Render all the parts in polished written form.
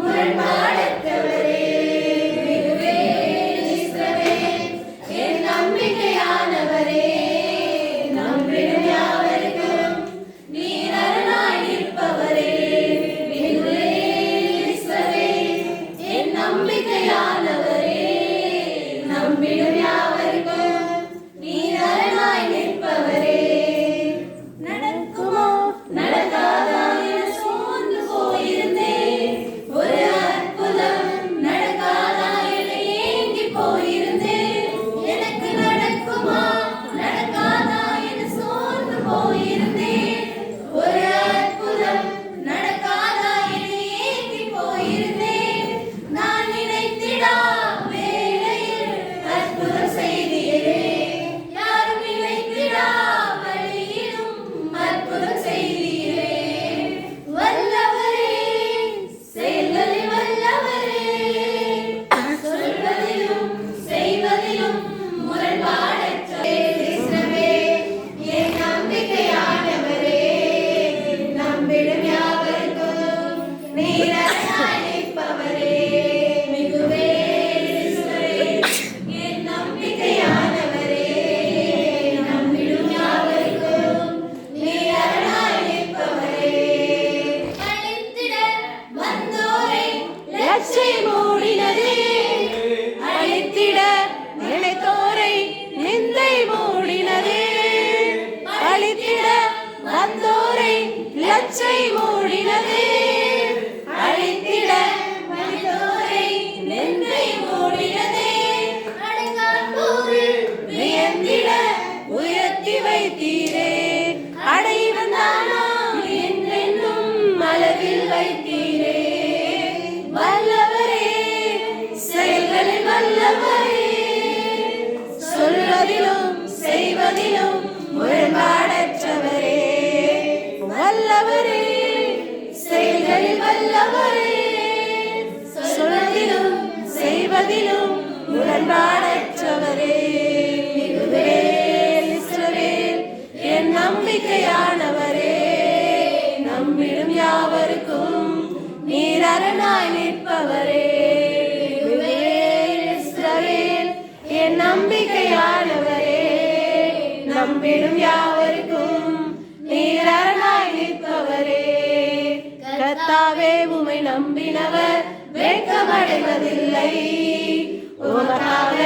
முரண்பாடற்றவரே, மிகுவே இஸ்ரவேல் என் நம்பிக்கையானவரே, நம்பிடும் யாவருக்கும் நீர் அரணாய் நிற்பவரே, மிகுவே இஸ்ரவேல் என் நம்பிக்கையானவரே, நம்பிடும் யாவருக்கும் நீர் அரணாய் நிற்பவரே. நடக்குமோ நடக்காதா என சோர்ந்து போயிருந்தேன், ஒரு அற்புதம் நடக்காதா என ஏங்கி போயிருந்தேன். எனக்கு நடக்குமா நடக்காதா என சோர்ந்து போயிருந்தேன், ஒரு அற்புதம் நடக்காதா என ஏங்கி போயிருந்தேன். நான் நினைத்திடா வேளையில் அற்புதம் செய்தீரே, யாரும் நினைத்திடா வழியிலும் அற்புதம் செய்தீரே. வல்லவரே, செயல்களில் வல்லவரே, சொல்வதிலும் செய்வதிலும் முரண்பாடற்றவரே, இஸ்ரவேல் என் நம்பிக்கையானவரே, நம்பிடும் யாவருக்கும் நீர் அரணாய் நிற்பவரே, மிகுவே இஸ்ரவேல் என் நம்பிக்கையானவரே, நம்பிடும் யாவருக்கும் நீர் அரணாய் நிற்பவரே. அழித்திட வந்தோரை லட்சை மூடினதே, அழித்திட நினைத்தோரை நிந்தை மூடினதே, அழித்திட வந்தோரை லட்சை மூடினதே, அழித்திட வந்தோரை நிந்தை மூடினதே. அடைக்காப்போரில் வியந்திட உயர்த்தி வைத்தீரே, அடைவந்தானாம் என்றென்றும் அளவில் வைத்தீரே. வல்லவரே, செயல்களில் வல்லவரே, சொல்வதிலும் செய்வதிலும் முரண்பாடற்றவரே. வல்லவரே, செயல்களில் வல்லவரே, சொல்வதிலும் செய்வதிலும் முரண்பாடற்றவரே. மிகுவே இஸ்ரவேல் என் நம்பிக்கையானவரே, நம்பிடும் யாவருக்கும் நீர் அரணாய் நிற்பவரே. மிகுவே இஸ்ரவேல் என் நம்பிக்கையானவரே, நம்பிடும் யாவருக்கும் நீர் அரணாய் நிற்பவரே. கர்த்தாவே, உம்மை நம்பினவர் வெட்கமடைவதில்லை, உமக்காக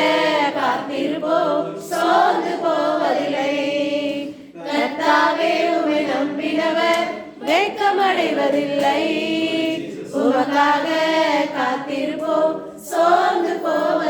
காத்திருப்போம் சோர்ந்து போவதில்லை. கர்த்தாவே, உம்மை நம்பினவர் வெட்கமடைவதில்லை, உமக்காக காத்திருப்போம் சோர்ந்து போவதில்லை.